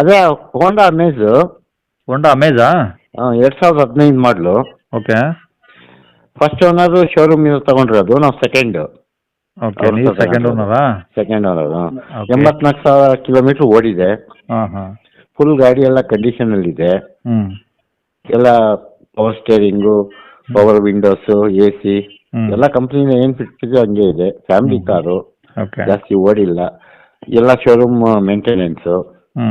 ಅದೇ ಹೋಂಡಾ ಅಮೇಜು ಹೋಂಡಾ ಅಮೇಜಾ? 2015 ಮಾಡಲು. Okay first owner ಶೋರೂಮಿಂದ ತಗೊಂಡಿರೋದು, ನಾವು ಸೆಕೆಂಡ್. ಓಕೆ, ನೀವು ಸೆಕೆಂಡ್ ಓನರಾ? Second owner. Okay. 84,000 ಕಿಲೋಮೀಟರ್ ಓಡಿದೆ. ಹಾಂ ಹಾಂ. ಫುಲ್ ಗಾಡಿ ಎಲ್ಲ ಕಂಡೀಷನಲ್ಲಿದೆ. ಹ್ಞೂ ಎಲ್ಲ power steering, power windows, A C ಹ್ಮ್. ಎಲ್ಲ ಕಂಪ್ನಿನ ಏನು ಫಿಕ್ಸ್ ಇದೆ ಹಂಗೆ ಇದೆ. Family car, okay. ಜಾಸ್ತಿ ಓಡಿಲ್ಲ. ಎಲ್ಲ ಶೋರೂಮ್ ಮೇಂಟೆನೆನ್ಸು. ಹ್ಞೂ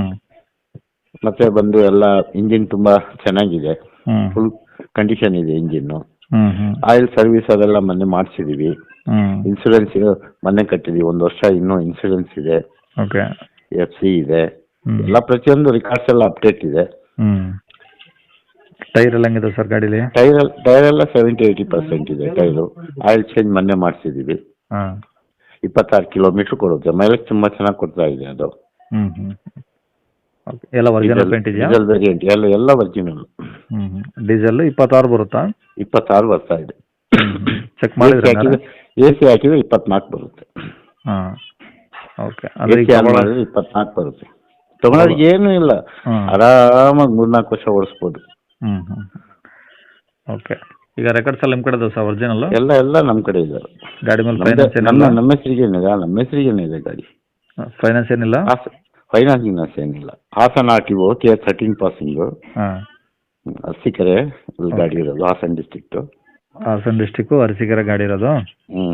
ಮತ್ತೆ ಬಂದು ಎಲ್ಲ ಇಂಜಿನ್ ತುಂಬ ಚೆನ್ನಾಗಿದೆ, ಹ್ಞೂ ಫುಲ್ ಕಂಡೀಷನ್ ಇದೆ ಇಂಜಿನ್ನು. ಹ್ಞೂ ಹ್ಞೂ ಆಯಿಲ್ ಸರ್ವಿಸ್ ಅದೆಲ್ಲ ಮೊನ್ನೆ ಮಾಡಿಸಿದೀವಿ. ಹ್ಞೂ ಇನ್ಸೂರೆನ್ಸ್ ಮೊನ್ನೆ ಕಟ್ಟಿದೀವಿ, 1 ವರ್ಷ ಇನ್ನೂ ಇನ್ಸೂರೆನ್ಸ್ ಇದೆ. ಓಕೆ. FC ಇದೆ. ಹ್ಞೂ ಎಲ್ಲ ಪ್ರತಿಯೊಂದು ರಿಕಾರ್ಡ್ಸ್ ಎಲ್ಲ ಅಪ್ಡೇಟ್ ಇದೆ. ಹ್ಞೂ ಟೈರ್ ಎಲ್ಲ ಹೆಂಗಿದೆ ಸರ್ ಗಾಡೀಲಿ? ಟೈರ್ ಎಲ್ಲ 70-80% ಇದೆ ಟೈರು. ಆಯಿಲ್ ಚೇಂಜ್ ಮೊನ್ನೆ ಮಾಡಿಸಿದೀವಿ. ಹಾಂ. 26 ಕಿಲೋಮೀಟರ್ ಕೊಡುತ್ತೆ. ಮೈಲೇಜ್ ತುಂಬ ಚೆನ್ನಾಗಿ ಕೊಡ್ತಾ ಇದೆ ಅದು. ಹ್ಞೂ ಹ್ಞೂ ಓಕೆ. ಎಲ್ಲ ಒರಿಜಿನಲ್ ಪೇಂಟ್ ಇದೆಯಾ? ಡೀಸೆಲ್ ವೇರಿಯಂಟ್ ಎಲ್ಲ ಒರಿಜಿನಲ್. ಹ್ಞೂ ಹ್ಞೂ ಡೀಸೆಲ್ 26 ಬರುತ್ತಾ? 26 ಬರ್ತಾ ಇದೆ. ಚೆಕ್ ಮಾಡಿದ್ರೆ AC ಹಾಕಿದ್ರೆ 24 ಬರುತ್ತೆ. ಹಾಂ ಓಕೆ. ಅಂದರೆ AC ಆನ್ ಮಾಡಿದ್ರೆ 24 ಬರುತ್ತೆ. ತಗೊಳೋದಕ್ಕೆ ಏನೂ ಇಲ್ಲ, ಆರಾಮಾಗಿ 3-4 ವರ್ಷ ಓಡಿಸ್ಬೋದು. ಹ್ಞೂ ಹ್ಞೂ ಓಕೆ. ಈಗ ರೆಕಾರ್ಡ್ಸ್ ಎಲ್ಲ ನಿಮ್ಮ ಕಡೆ ಇದೆ ಸರ್ ಒರಿಜಿನಲ್? ಎಲ್ಲ ನಮ್ಮ ಕಡೆ ಇದೆ. ಗಾಡಿ ಮೇಲೆ ಫೈನಾನ್ಸ್ ಏನಿಲ್ಲ? ನಮ್ಮ ಹೆಸರಿಗೇನೆ ಇದೆ ಗಾಡಿ. ಫೈನಾನ್ಸ್ ಏನಿಲ್ಲ? ಫೈನಾನ್ಸಿಂಗ್ ಏನಿಲ್ಲ. Hassan RTO TR 13 passing. ಹಾಂ. ಅರಸೀಕೆರೆ ಗಾಡಿ ಇರೋದು, ಹಾಸನ ಡಿಸ್ಟ್ರಿಕ್ಟು. ಹಾಸನ ಡಿಸ್ಟಿಕ್ಕು ಅರಸೀಕೆರೆ ಗಾಡಿ ಇರೋದು? ಹ್ಞೂ.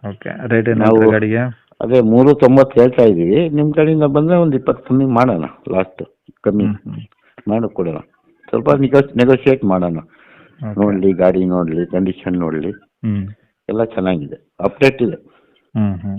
ಓಕೆ. ರೇಟ್ ಏನು ಗಾಡಿಗೆ? ಅದೇ 390 ಹೇಳ್ತಾ ಇದ್ದೀವಿ. ನಿಮ್ಮ ಕಡೆಯಿಂದ ಬಂದರೆ ಒಂದು 20 ಕಮ್ಮಿ ಮಾಡೋಣ, ಲಾಸ್ಟ್ ಕಮ್ಮಿ ಮಾಡಿ ಕೊಡೋಣ. ಸ್ವಲ್ಪ ನೆಗೋಷಿಯೇಟ್ ಮಾಡೋಣ. ನೋಡಲಿ, ಗಾಡಿ ನೋಡಲಿ, ಕಂಡೀಷನ್ ನೋಡಲಿ, ಎಲ್ಲ ಚೆನ್ನಾಗಿದೆ, ಅಪ್ಡೇಟ್ ಇದೆ. ಹ್ಞೂ ಹ್ಞೂ